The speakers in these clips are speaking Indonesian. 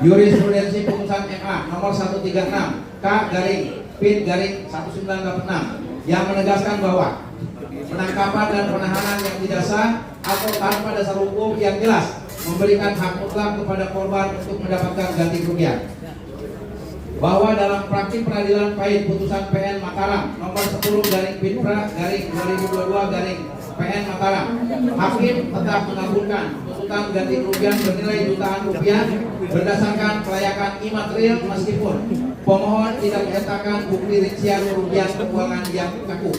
Jurisprudensi putusan MA nomor 136 K/PIT/1986 yang menegaskan bahwa penangkapan dan penahanan yang tidak sah atau tanpa dasar hukum yang jelas memberikan hak mutlak kepada korban untuk mendapatkan ganti kerugian. Bahwa dalam praktik peradilan pahit putusan PN Mataram nomor 10/Pinpra/2022/PN Mataram, hakim tetap mengabulkan tuntutan ganti kerugian bernilai jutaan rupiah berdasarkan kelayakan imaterial meskipun pemohon tidak menyatakan bukti rincian kerugian keuangan yang kaku.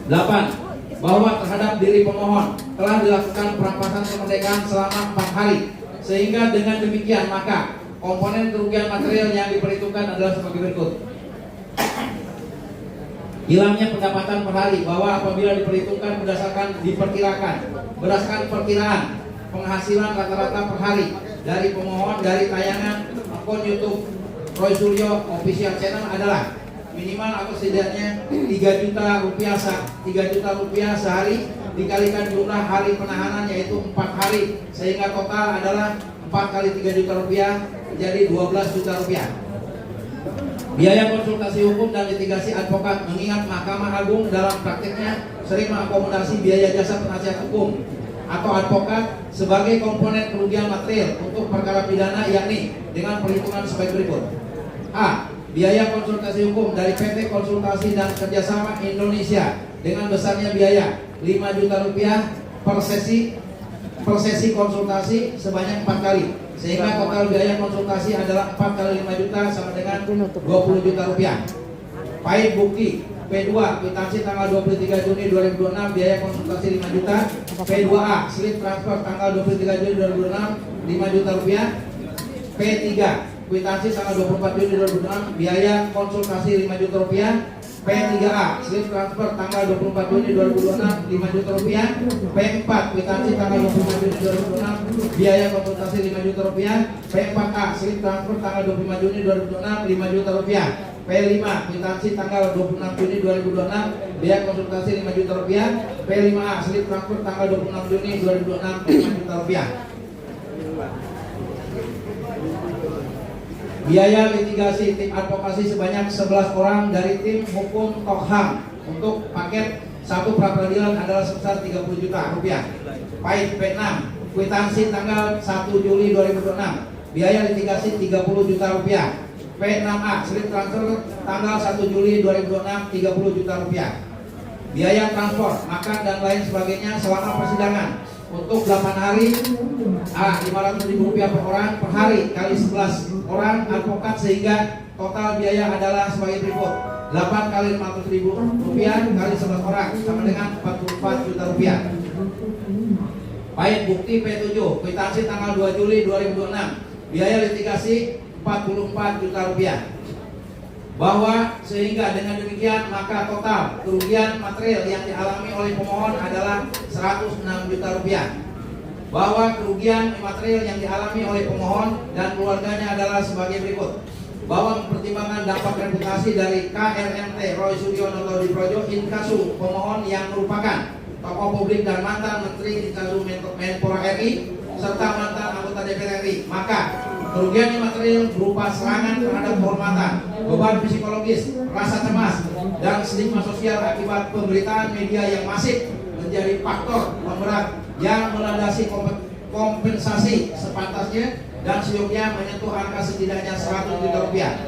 8. Bahwa terhadap diri pemohon telah dilakukan perampasan kemerdekaan selama 4 hari, sehingga dengan demikian maka komponen kerugian material yang diperhitungkan adalah sebagai berikut. Hilangnya pendapatan per hari, bahwa apabila diperhitungkan berdasarkan perkiraan penghasilan rata-rata per hari dari pemohon dari tayangan akun YouTube Roy Suryo Official Channel adalah minimal atau setidaknya 3 juta rupiah sehari dikalikan jumlah hari penahanan yaitu 4 hari, sehingga total adalah 4 kali 3 juta rupiah menjadi 12 juta rupiah. Biaya konsultasi hukum dan litigasi advokat, mengingat Mahkamah Agung dalam praktiknya sering mengakomodasi biaya jasa penasihat hukum atau advokat sebagai komponen kerugian material untuk perkara pidana, yakni dengan perhitungan sebagai berikut. A. Biaya konsultasi hukum dari PT Konsultasi dan Kerjasama Indonesia dengan besarnya biaya 5 juta rupiah per sesi konsultasi sebanyak 4 kali, sehingga total biaya konsultasi adalah 4 kali 5 juta sama dengan 20 juta rupiah. Pahit bukti P2 kwitansi tanggal 23 Juni 2026 biaya konsultasi 5 juta. P2A slip transfer tanggal 23 Juni 2026 5 juta rupiah. P3 kwitansi tanggal 24 Juni 2026 biaya konsultasi 5 juta rupiah. P3A slip transfer tanggal 24 Juni 2026 5 juta rupiah. P4 kwitansi tanggal 25 Juni 2026 biaya konsultasi 5 juta rupiah. P4A slip transfer tanggal 25 Juni 2026 5 juta rupiah. P5 kwitansi tanggal 26 Juni 2026 biaya konsultasi 5 juta rupiah. P5A slip transfer tanggal 26 Juni 2026 5 juta rupiah. Biaya litigasi tim advokasi sebanyak 11 orang dari tim hukum Tokham untuk paket 1 pra-peradilan adalah sebesar 30 juta rupiah. Pahit P6 kwitansi tanggal 1 Juli 2026 biaya litigasi 30 juta rupiah. P6A slip transfer tanggal 1 Juli 2026 30 juta rupiah. Biaya transport, makan dan lain sebagainya selama persidangan untuk 8 hari A 500.000 rupiah per orang per hari kali 11 orang advokat, sehingga total biaya adalah sebagai berikut. 8 kali 500.000 rupiah kali 11 orang sama dengan 44 juta rupiah. Pahit bukti P7 kwitansi tanggal 2 Juli 2026 biaya litigasi 44 juta rupiah. Bahwa sehingga dengan demikian maka total kerugian material yang dialami oleh pemohon adalah 106 juta rupiah. Bahwa kerugian material yang dialami oleh pemohon dan keluarganya adalah sebagai berikut. Bahwa mempertimbangkan dampak reputasi dari KRMT Roy Suryo Noto Projo inkasu pemohon yang merupakan tokoh publik dan mantan Menteri Inkasu Menpora RI serta mantan anggota DPR RI, maka kerugian material berupa serangan terhadap kehormatan, beban psikologis, rasa cemas, dan stigma sosial akibat pemberitaan media yang masif menjadi faktor pemberat yang melandasi kompensasi sepantasnya dan seyogyanya menyentuh angka setidaknya 100 juta rupiah.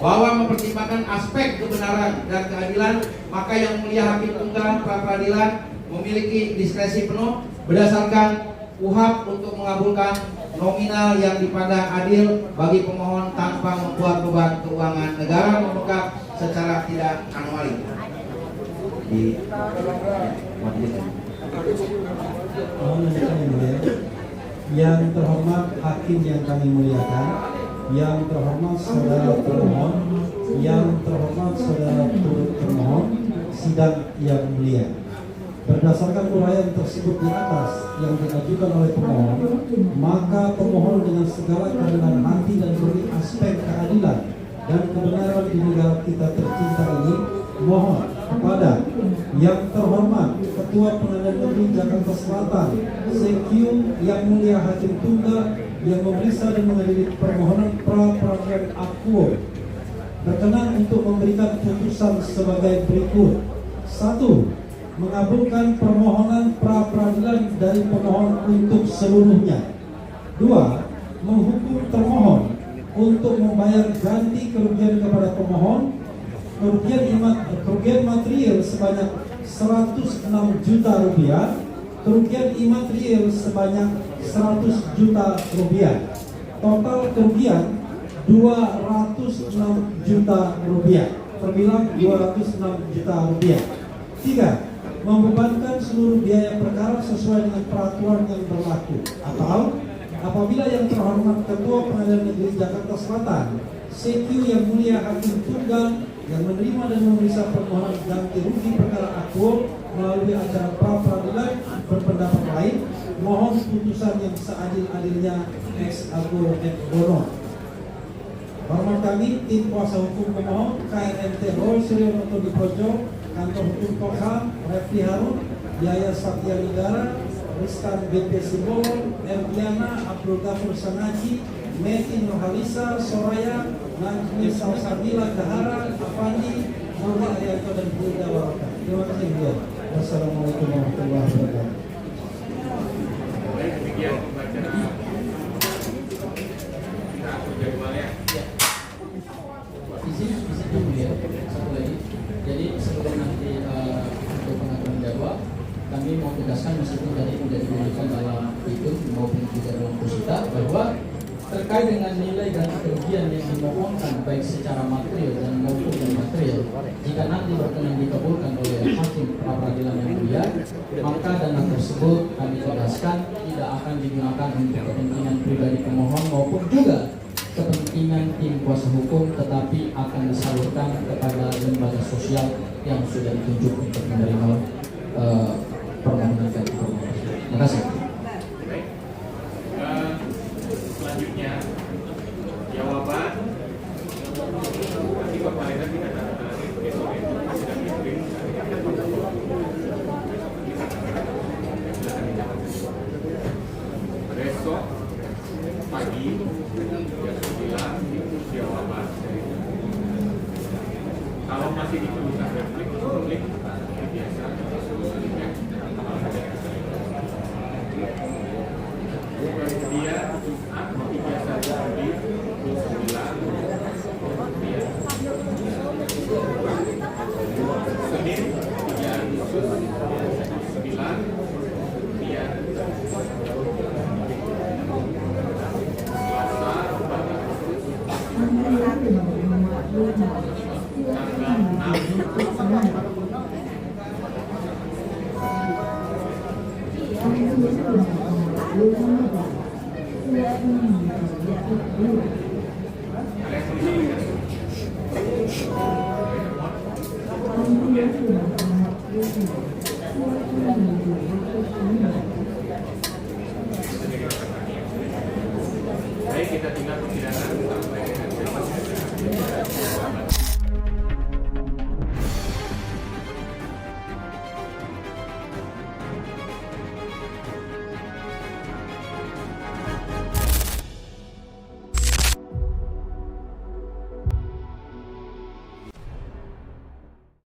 Bahwa mempertimbangkan aspek kebenaran dan keadilan, maka yang mulia hakim tunggal pra-peradilan memiliki diskresi penuh berdasarkan UHAP untuk mengabulkan nominal yang dipandang adil bagi pemohon tanpa membuat beban keuangan negara membengkak secara tidak anomali. Yang terhormat hakim yang kami muliakan, yang terhormat saudara pemohon, yang terhormat saudara turut termohon, sidang yang mulia. Berdasarkan uraian tersebut di atas yang diajukan oleh pemohon, maka pemohon dengan segala kerendahan hati dan beri aspek keadilan dan kebenaran di negara kita tercinta ini, mohon kepada yang terhormat Ketua Pengadilan Negeri Jakarta Selatan, Sekium Yang Mulia Hakim Tunggal yang memeriksa dan mengadili permohonan pra-peradilan akuo berkenan untuk memberikan putusan sebagai berikut. 1. Mengabulkan permohonan pra-peradilan dari pemohon untuk seluruhnya. 2. Menghukum termohon untuk membayar ganti kerugian kepada pemohon, kerugian material sebanyak 106 juta rupiah, kerugian imaterial sebanyak 100 juta rupiah. Total kerugian 206 juta rupiah. Terbilang 206 juta rupiah. 3. Membebankan seluruh biaya perkara sesuai dengan peraturan yang berlaku, atau apabila yang terhormat Ketua Pengadilan Negeri Jakarta Selatan CQ yang mulia Hakim Tunggal yang menerima dan memeriksa permohonan ganti rugi perkara akuo melalui acara pra-peradilan berpendapat lain, mohon putusan yang seadil-adilnya ex ago et bono. Hormat kami, tim kuasa hukum pemohon KRMT Roy Suryo Noto Dipojo, Kantor Hukum Tokham, Refli Harun, Yaya Satya Negara, Ristan BP Simbolon, Erdiana, Abdul Ghafur Sanaji, Meti Nurhalisa, Soraya, Najmi Salsabila Dahara, Afandi, Murni Arianto dan Buda Waraka. Terima kasih beliau. Wassalamualaikum warahmatullahi wabarakatuh. Baik, demikian pembacaan. Kita atur jadwalnya. Izin dulu ya, satu lagi. Jadi sebelum nanti untuk pengaturan jadwal, kami mau tegaskan meskipun tadi sudah diberikan dalam itu maupun juga dalam posita bahwa terkait dengan nilai ganti kerugian yang dimohonkan baik secara material dan maupun non material, jika nanti berkenan dikabulkan oleh hakim pra-peradilan yang mulia, maka dana tersebut kami tegaskan tidak akan digunakan untuk kepentingan pribadi pemohon maupun juga kepentingan tim kuasa hukum, tetapi akan disalurkan kepada lembaga sosial yang sudah ditunjuk untuk menerima permohonan ganti kerugian. Terima kasih. Baik. Selanjutnya jawaban nanti Bapak Lena tidak ada besok itu sedang dikirim. Besok pagi jam 9 jawaban. Kalau masih diperlukan replik biasa. Kemudian Jumat 31 Juli 29 Senin 3 Agustus 9 kemudian Selasa 4 Agustus tanggal 6